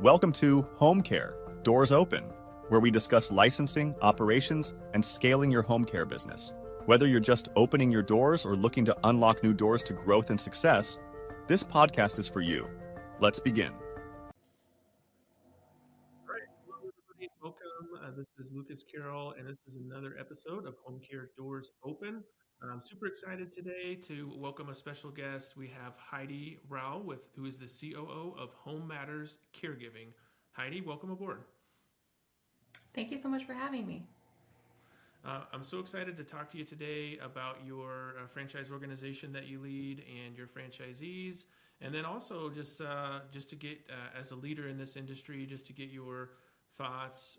Welcome to Home Care, Doors Open, where we discuss licensing, operations, and scaling your home care business. Whether you're just opening your doors or looking to unlock new doors to growth and success, this podcast is for you. Let's begin. All right, hello everybody, welcome. This is Lucas Carroll, and this is another episode of Home Care Doors Open. I'm super excited today to welcome a special guest. We have Heidi Rowell, who is the COO of Home Matters Caregiving. Heidi, welcome aboard. Thank you so much for having me. I'm so excited to talk to you today about your franchise organization that you lead and your franchisees, and then also just to get as a leader in this industry, just to get your thoughts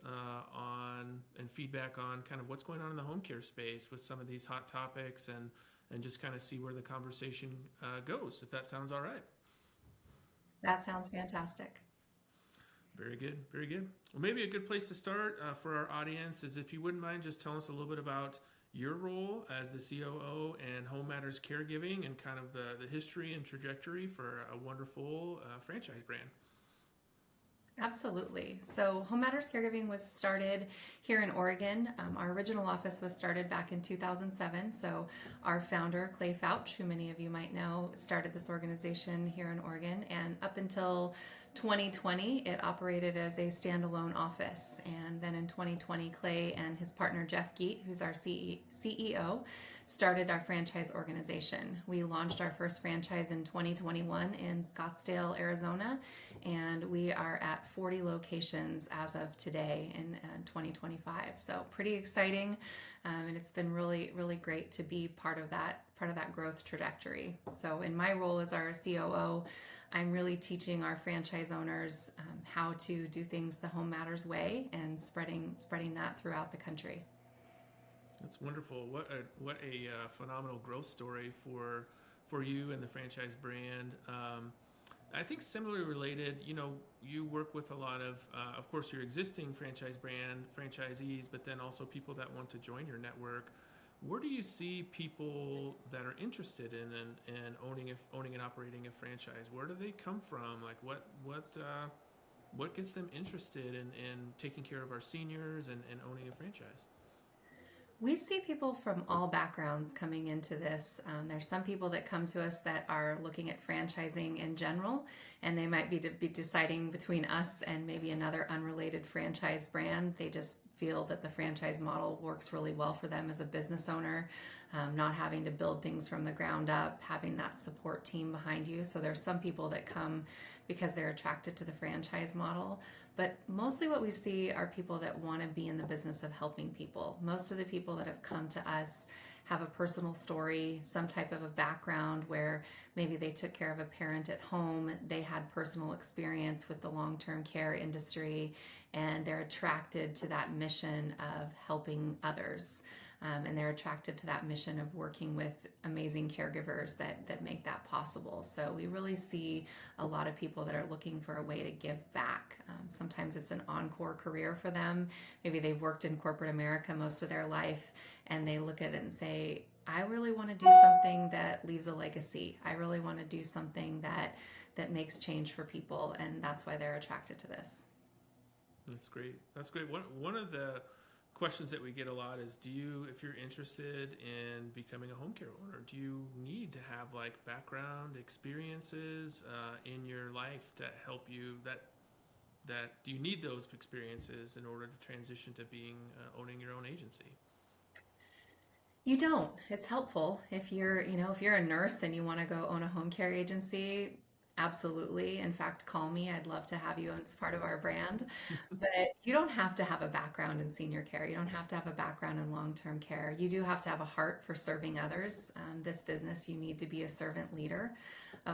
on and feedback on kind of what's going on in the home care space with some of these hot topics, and just kind of see where the conversation goes. If that sounds all right. That sounds fantastic. Very good, very good. Well, maybe a good place to start for our audience is if you wouldn't mind just telling us a little bit about your role as the COO and Home Matters Caregiving and kind of the history and trajectory for a wonderful franchise brand. Absolutely. So, Home Matters Caregiving was started here in Oregon. Our original office was started back in 2007. So, our founder, Clay Fouch, who many of you might know, started this organization here in Oregon. And up until 2020, it operated as a standalone office. And then in 2020, Clay and his partner, Jeff Geet, who's our CEO, started our franchise organization. We launched our first franchise in 2021 in Scottsdale, Arizona, and we are at 40 locations as of today in 2025. So pretty exciting, and it's been really, really great to be part of that growth trajectory. So in my role as our COO, I'm really teaching our franchise owners how to do things the Home Matters way and spreading that throughout the country. That's wonderful. What a phenomenal growth story for you and the franchise brand. I think similarly related, you work with a lot of course, your existing franchise brand franchisees, but then also people that want to join your network. Where do you see people that are interested in owning and operating a franchise? Where do they come from? Like what gets them interested in taking care of our seniors and owning a franchise? We see people from all backgrounds coming into this. There's some people that come to us that are looking at franchising in general, and they might be deciding between us and maybe another unrelated franchise brand. They just feel that the franchise model works really well for them as a business owner, not having to build things from the ground up, having that support team behind you. So there's some people that come because they're attracted to the franchise model. But mostly what we see are people that want to be in the business of helping people. Most of the people that have come to us have a personal story, some type of a background where maybe they took care of a parent at home, they had personal experience with the long-term care industry, and they're attracted to that mission of helping others. And they're attracted to that mission of working with amazing caregivers that make that possible. So we really see a lot of people that are looking for a way to give back. Sometimes it's an encore career for them. Maybe they've worked in corporate America most of their life, and they look at it and say, I really want to do something that leaves a legacy. I really want to do something that makes change for people, and that's why they're attracted to this. That's great. That's great. One of the questions that we get a lot is, if you're interested in becoming a home care owner, do you need to have like background experiences in your life to help you? That do you need those experiences in order to transition to owning your own agency? You don't. It's helpful if you're a nurse and you want to go own a home care agency. Absolutely. In fact, call me. I'd love to have you as part of our brand. But you don't have to have a background in senior care. You don't have to have a background in long-term care. You do have to have a heart for serving others. This business, you need to be a servant leader.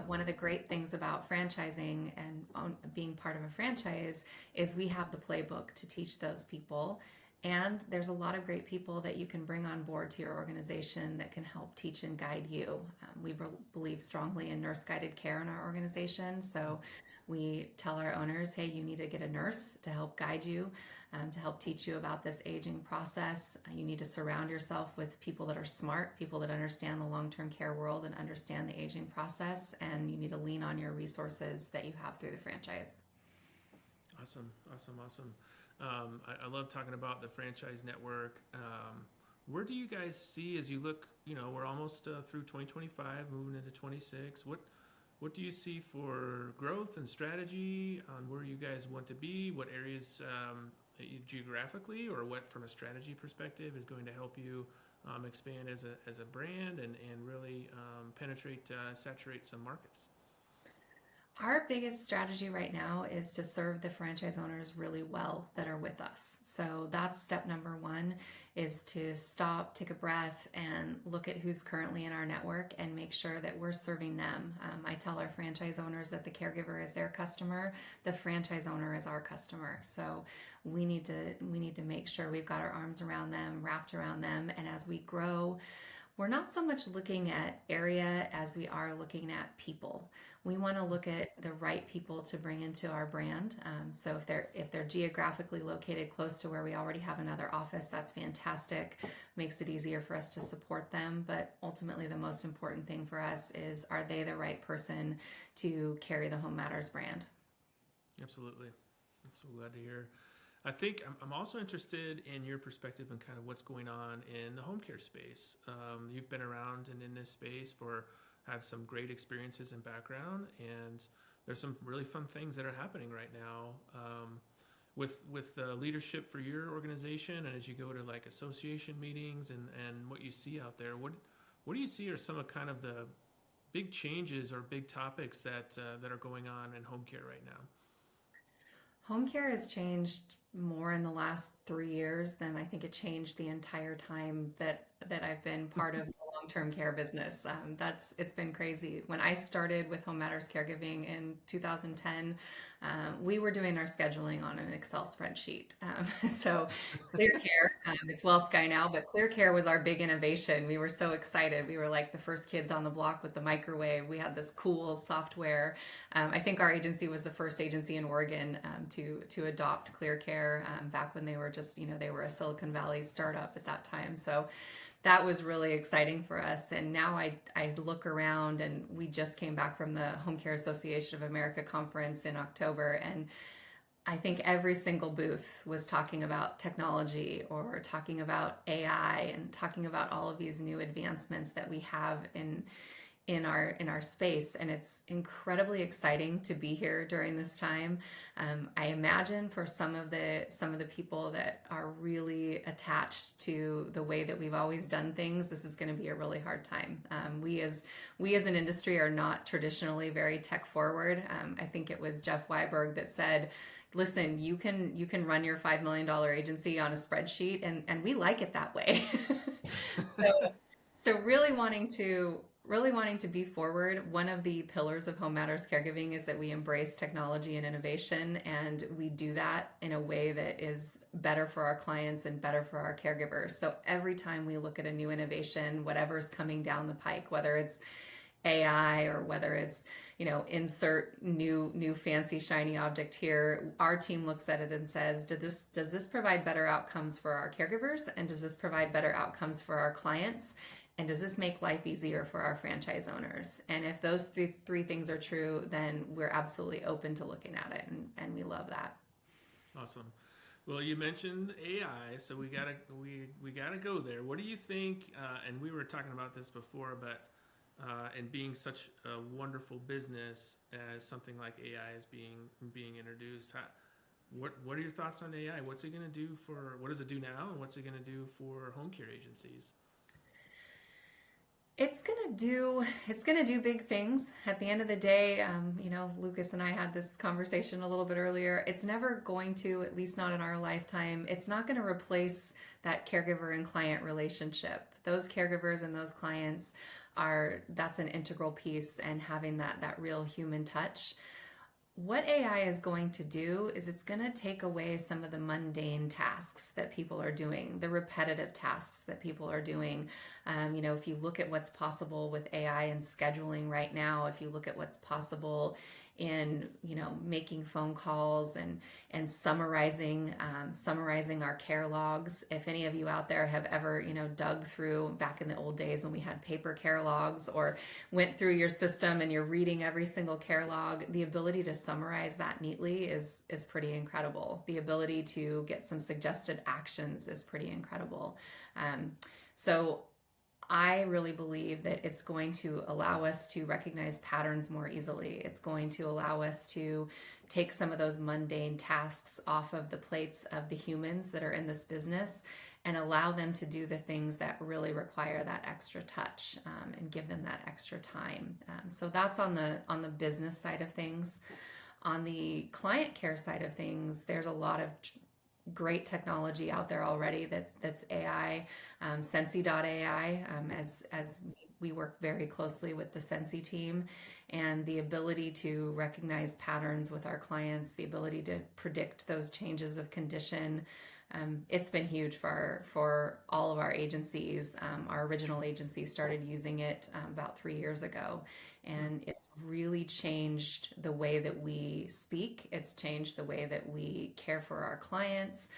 One of the great things about franchising and being part of a franchise is we have the playbook to teach those people. And there's a lot of great people that you can bring on board to your organization that can help teach and guide you. We believe strongly in nurse guided care in our organization. So we tell our owners, hey, you need to get a nurse to help guide you, to help teach you about this aging process. You need to surround yourself with people that are smart, people that understand the long-term care world and understand the aging process. And you need to lean on your resources that you have through the franchise. Awesome, awesome, awesome. I love talking about the franchise network. Where do you guys see as you look? We're almost through 2025, moving into 26. What do you see for growth and strategy on where you guys want to be? What areas geographically, or what from a strategy perspective is going to help you expand as a brand and really penetrate, saturate some markets? Our biggest strategy right now is to serve the franchise owners really well that are with us. So that's step number one, is to stop, take a breath, and look at who's currently in our network and make sure that we're serving them. I tell our franchise owners that the caregiver is their customer, the franchise owner is our customer. So we need to make sure we've got our arms around them, wrapped around them, and as we grow, we're not so much looking at area as we are looking at people. We want to look at the right people to bring into our brand. So if they're geographically located close to where we already have another office, that's fantastic. Makes it easier for us to support them. But ultimately, the most important thing for us is, are they the right person to carry the Home Matters brand? Absolutely. I'm so glad to hear. I think I'm also interested in your perspective and kind of what's going on in the home care space. You've been around and in this space have some great experiences and background, and there's some really fun things that are happening right now with the leadership for your organization, and as you go to like association meetings and what you see out there. What do you see are some of kind of the big changes or big topics that are going on in home care right now? Home care has changed more in the last 3 years than I think it changed the entire time that I've been part of the long-term care business. It's been crazy. When I started with Home Matters Caregiving in 2010, we were doing our scheduling on an Excel spreadsheet. So Clear Care, it's Well Sky now, but Clear Care was our big innovation. We were so excited. We were like the first kids on the block with the microwave. We had this cool software. I think our agency was the first agency in Oregon to adopt Clear Care back when they were just, they were a Silicon Valley startup at that time. So that was really exciting for us. And now I look around, and we just came back from the Home Care Association of America conference in October, and I think every single booth was talking about technology or talking about AI and talking about all of these new advancements that we have in our space, and it's incredibly exciting to be here during this time. I imagine for some of the people that are really attached to the way that we've always done things, this is going to be a really hard time. We as an industry are not traditionally very tech forward. I think it was Jeff Weiberg that said, "Listen, you can run your $5 million agency on a spreadsheet, and we like it that way." so so really wanting to be forward. One of the pillars of Home Matters Caregiving is that we embrace technology and innovation, and we do that in a way that is better for our clients and better for our caregivers. So every time we look at a new innovation, whatever's coming down the pike, whether it's AI or whether it's, insert new fancy shiny object here, our team looks at it and says, does this provide better outcomes for our caregivers, and does this provide better outcomes for our clients, and does this make life easier for our franchise owners? And if those three things are true, then we're absolutely open to looking at it, and we love that. Awesome. Well, you mentioned AI, so we gotta go there. What do you think? And we were talking about this before, but and being such a wonderful business as something like AI is being introduced, what are your thoughts on AI? What's it going to do for? What does it do now, and what's it going to do for home care agencies? It's gonna do big things. At the end of the day, Lucas and I had this conversation a little bit earlier. It's never going to, at least not in our lifetime, it's not going to replace that caregiver and client relationship. Those caregivers and those clients that's an integral piece, and having that real human touch. What AI is going to do is it's going to take away some of the mundane tasks that people are doing, the repetitive tasks that people are doing. If you look at what's possible with AI and scheduling right now, if you look at what's possible in making phone calls and summarizing our care logs. If any of you out there have ever dug through back in the old days when we had paper care logs, or went through your system and you're reading every single care log, the ability to summarize that neatly is pretty incredible. The ability to get some suggested actions is pretty incredible. So I really believe that it's going to allow us to recognize patterns more easily. It's going to allow us to take some of those mundane tasks off of the plates of the humans that are in this business, and allow them to do the things that really require that extra touch, and give them that extra time. So that's on the business side of things. On the client care side of things, there's a lot of great technology out there already that's AI, Sensi.ai, as we work very closely with the Sensi team, and the ability to recognize patterns with our clients, the ability to predict those changes of condition. It's been huge for all of our agencies. Our original agency started using it about 3 years ago, and it's really changed the way that we speak. It's changed the way that we care for our clients.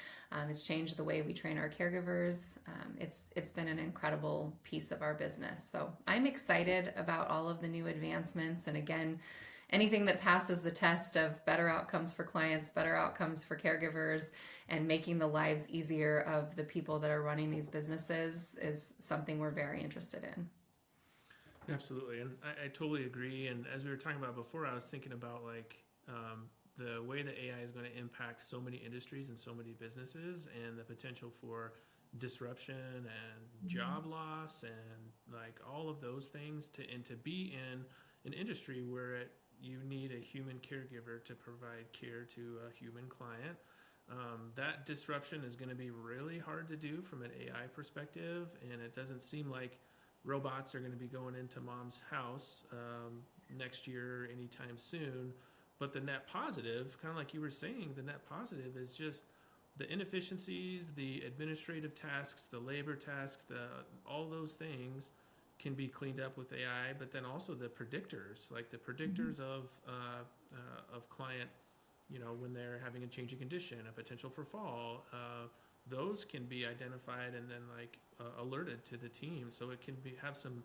It's changed the way we train our caregivers. It's been an incredible piece of our business. So I'm excited about all of the new advancements. And again, anything that passes the test of better outcomes for clients, better outcomes for caregivers, and making the lives easier of the people that are running these businesses is something we're very interested in. Absolutely, and I totally agree. And as we were talking about before, I was thinking about the way that AI is going to impact so many industries and so many businesses, and the potential for disruption and job loss and like all of those things to be in an industry where you need a human caregiver to provide care to a human client. That disruption is going to be really hard to do from an AI perspective, and it doesn't seem like robots are going to be going into mom's house next year anytime soon. But the net positive, kind of like you were saying, the net positive is just the inefficiencies, the administrative tasks, the labor tasks, all those things can be cleaned up with AI. But then also the predictors, like the predictors of client, when they're having a change in condition, a potential for fall, those can be identified and then alerted to the team. So it can have some,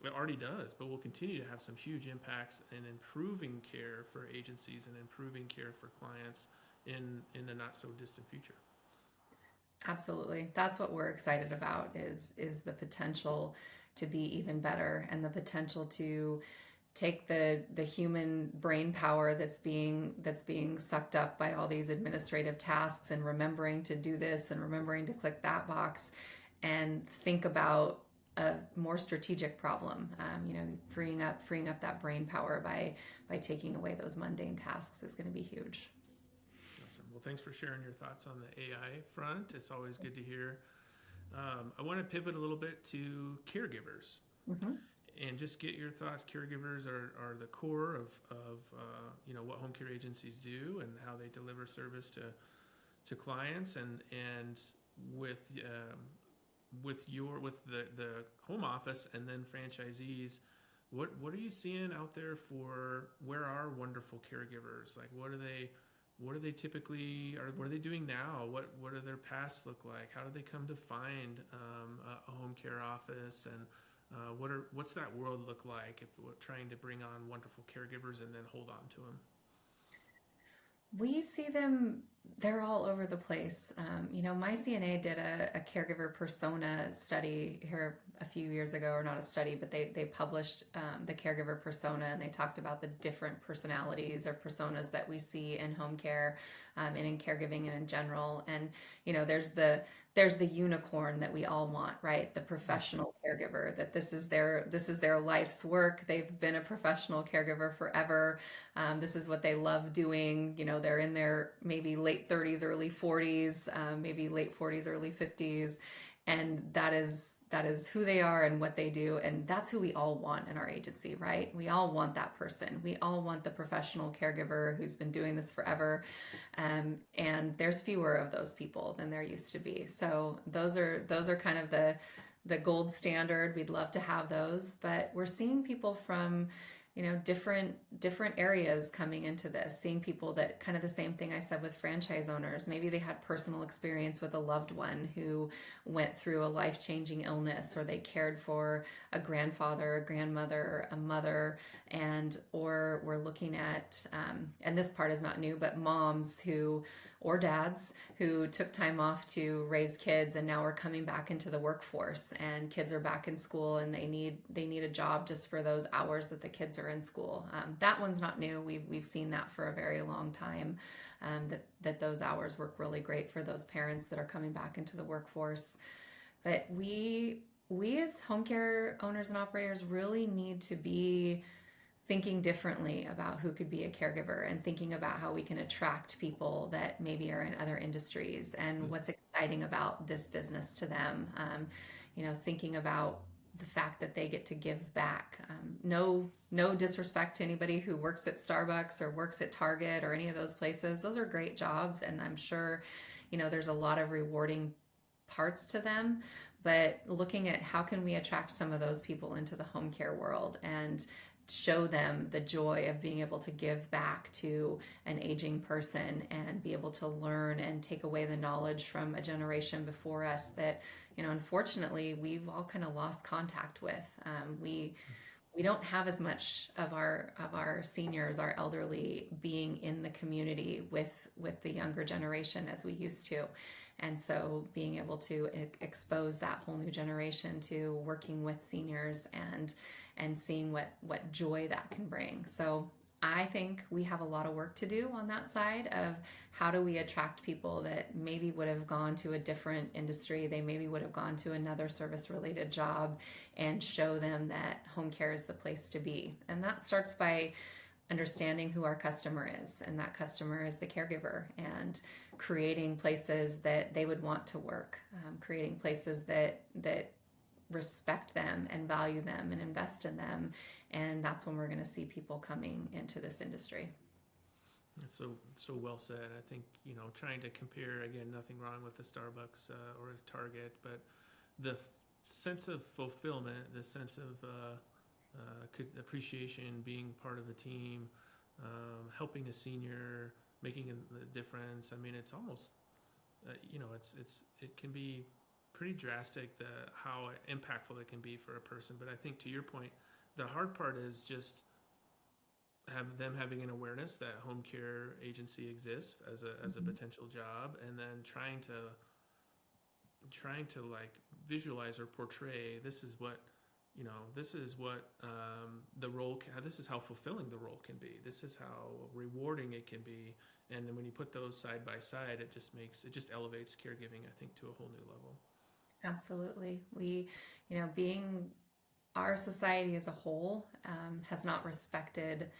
it already does, but will continue to have some huge impacts in improving care for agencies and improving care for clients in the not so distant future. Absolutely. That's what we're excited about is the potential to be even better, and the potential to take the human brain power that's being sucked up by all these administrative tasks, and remembering to do this and remembering to click that box, and think about a more strategic problem. Freeing up that brain power by taking away those mundane tasks is going to be huge. Awesome. Well, thanks for sharing your thoughts on the AI front. It's always good to hear. I want to pivot a little bit to caregivers. Mm-hmm. And just get your thoughts. Caregivers are the core of what home care agencies do and how they deliver service to clients, and with the home office and then franchisees. What are you seeing out there for where are wonderful caregivers? Like what are they typically, or what are they doing now? What do their pasts look like? How do they come to find a home care office, and what's that world look like if we're trying to bring on wonderful caregivers and then hold on to them? We see them, they're all over the place. My CNA did a caregiver persona study here a few years ago, or not a study, but they published the caregiver persona, and they talked about the different personalities or personas that we see in home care, and in caregiving and in general. And, there's the unicorn that we all want, right? The professional caregiver, that this is their life's work. They've been a professional caregiver forever. This is what they love doing. They're in their maybe late 30s, early 40s, maybe late 40s, early 50s. And that is who they are and what they do. And that's who we all want in our agency, right? We all want that person. We all want the professional caregiver who's been doing this forever. And there's fewer of those people than there used to be. So those are kind of the gold standard. We'd love to have those, but we're seeing people from different areas coming into this, seeing people that kind of the same thing I said with franchise owners. Maybe they had personal experience with a loved one who went through a life-changing illness, or they cared for a grandfather, a grandmother, a mother, and or we're looking at and this part is not new, but moms who or dads who took time off to raise kids and now are coming back into the workforce, and kids are back in school and they need a job just for those hours that the kids are in school. That one's not new. We've seen that for a very long time. That those hours work really great for those parents that are coming back into the workforce. But we as home care owners and operators really need to be thinking differently about who could be a caregiver, and thinking about how we can attract people that maybe are in other industries and what's exciting about this business to them. Thinking about the fact that they get to give back. No disrespect to anybody who works at Starbucks or works at Target or any of those places. Those are great jobs, and I'm sure, there's a lot of rewarding parts to them. But looking at how can we attract some of those people into the home care world and show them the joy of being able to give back to an aging person and be able to learn and take away the knowledge from a generation before us that, unfortunately, we've all kind of lost contact with. We don't have as much of our seniors, our elderly, being in the community with the younger generation as we used to. And so being able to expose that whole new generation to working with seniors and seeing what joy that can bring. So I think we have a lot of work to do on that side of how do we attract people that maybe would have gone to a different industry, they maybe would have gone to another service related job, and show them that home care is the place to be. And that starts by understanding who our customer is, and that customer is the caregiver, and creating places that they would want to work, creating places that respect them and value them and invest in them. And that's when we're going to see people coming into this industry. That's so well said. I think, trying to compare, again, nothing wrong with the Starbucks or a Target, but the sense of fulfillment, the sense of appreciation, being part of a team, helping a senior, making a difference. I mean, it's almost, it can be pretty drastic how impactful it can be for a person. But I think, to your point, the hard part is just having an awareness that home care agency exists as a potential job, and then trying to like visualize or portray this is what the role this is how fulfilling the role can be, this is how rewarding it can be. And then when you put those side by side, it just elevates caregiving, I think, to a whole new level. Absolutely. Being our society as a whole has not respected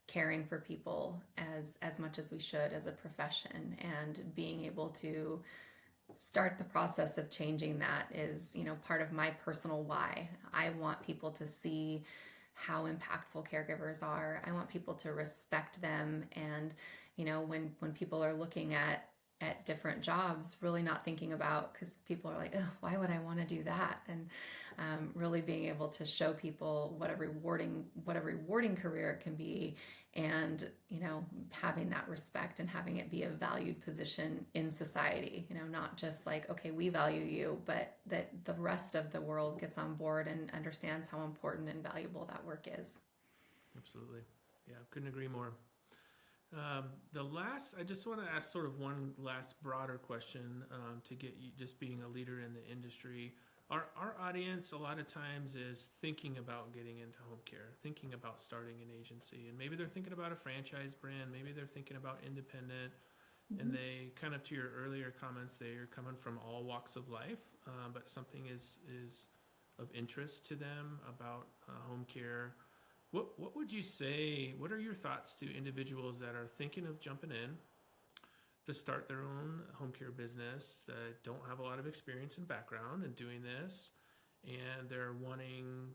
caring for people as much as we should as a profession, and being able to start the process of changing that is, part of my personal why. I want people to see how impactful caregivers are. I want people to respect them. And, when people are looking at different jobs, really not thinking about, because people are like, oh, why would I want to do that? And really being able to show people what a rewarding career it can be, and having that respect and having it be a valued position in society. Not just like, okay, we value you, but that the rest of the world gets on board and understands how important and valuable that work is. Absolutely. Yeah, couldn't agree more. I just want to ask sort of one last broader question to get you, just being a leader in the industry. Our audience a lot of times is thinking about getting into home care, thinking about starting an agency, and maybe they're thinking about a franchise brand, maybe they're thinking about independent, and they kind of, to your earlier comments, they're coming from all walks of life, but something is of interest to them about home care. What would you say? What are your thoughts to individuals that are thinking of jumping in to start their own home care business, that don't have a lot of experience and background in doing this, and they're wanting,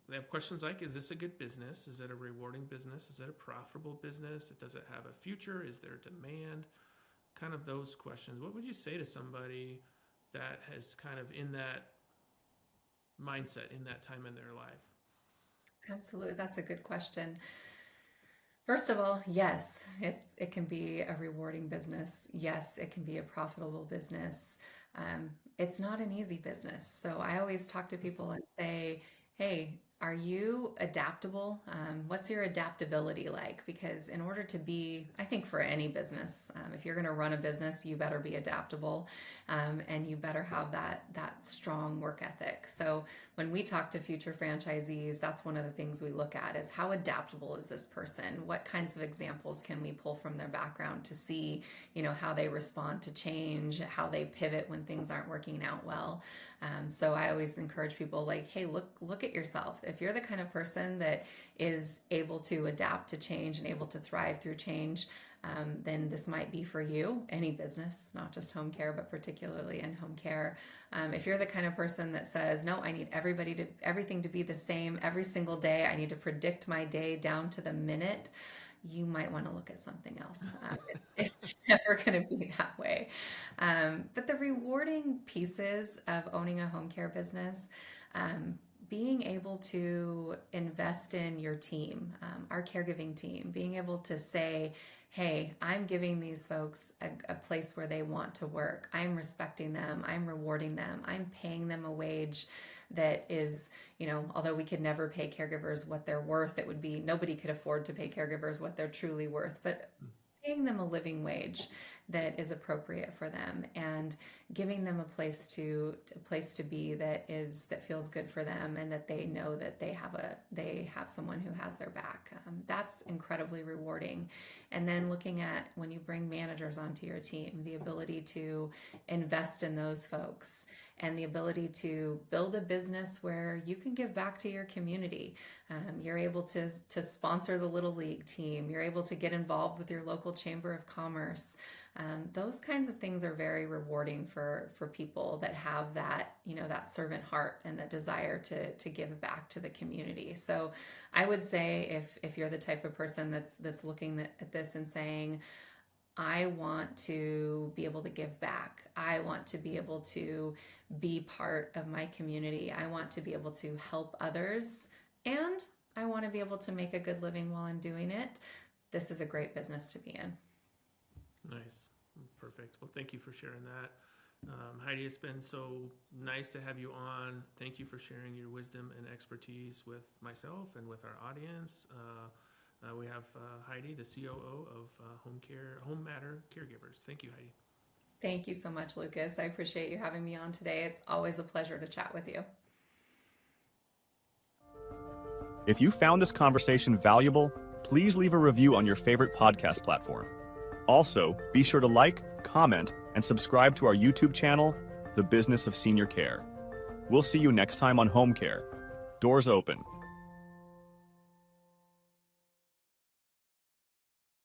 they have questions like, is this a good business? Is it a rewarding business? Is it a profitable business? Does it have a future? Is there demand? Kind of those questions. What would you say to somebody that has kind of in that mindset, in that time in their life? Absolutely. That's a good question. First of all, yes, it can be a rewarding business. Yes, it can be a profitable business. It's not an easy business. So I always talk to people and say, hey, are you adaptable? What's your adaptability like? Because in order to be, I think for any business, if you're going to run a business, you better be adaptable, and you better have that strong work ethic. So when we talk to future franchisees, that's one of the things we look at is how adaptable is this person? What kinds of examples can we pull from their background to see, how they respond to change, how they pivot when things aren't working out well. So I always encourage people like, hey, look at yourself. If you're the kind of person that is able to adapt to change and able to thrive through change, then this might be for you, any business, not just home care, but particularly in home care. If you're the kind of person that says, no, I need everything to be the same every single day, I need to predict my day down to the minute, you might want to look at something else. It's never going to be that way. But the rewarding pieces of owning a home care business, being able to invest in your team, our caregiving team, being able to say, hey, I'm giving these folks a place where they want to work. I'm respecting them. I'm rewarding them. I'm paying them a wage that is, although we could never pay caregivers what they're worth, it would be, nobody could afford to pay caregivers what they're truly worth, but paying them a living wage that is appropriate for them and giving them a place to be that feels good for them and that they know that they have someone who has their back. That's incredibly rewarding. And then looking at when you bring managers onto your team, the ability to invest in those folks and the ability to build a business where you can give back to your community. You're able to sponsor the Little League team. You're able to get involved with your local chamber of commerce. Those kinds of things are very rewarding for people that have that, that servant heart and that desire to give back to the community. So I would say if you're the type of person that's looking at this and saying, I want to be able to give back. I want to be able to be part of my community. I want to be able to help others. And I want to be able to make a good living while I'm doing it. This is a great business to be in. Nice. Perfect. Well, thank you for sharing that. Heidi, it's been so nice to have you on. Thank you for sharing your wisdom and expertise with myself and with our audience. We have Heidi, the COO of Home Matter Caregivers. Thank you, Heidi. Thank you so much, Lucas. I appreciate you having me on today. It's always a pleasure to chat with you. If you found this conversation valuable, please leave a review on your favorite podcast platform. Also, be sure to like, comment, and subscribe to our YouTube channel, The Business of Senior Care. We'll see you next time on Home Care. Doors open.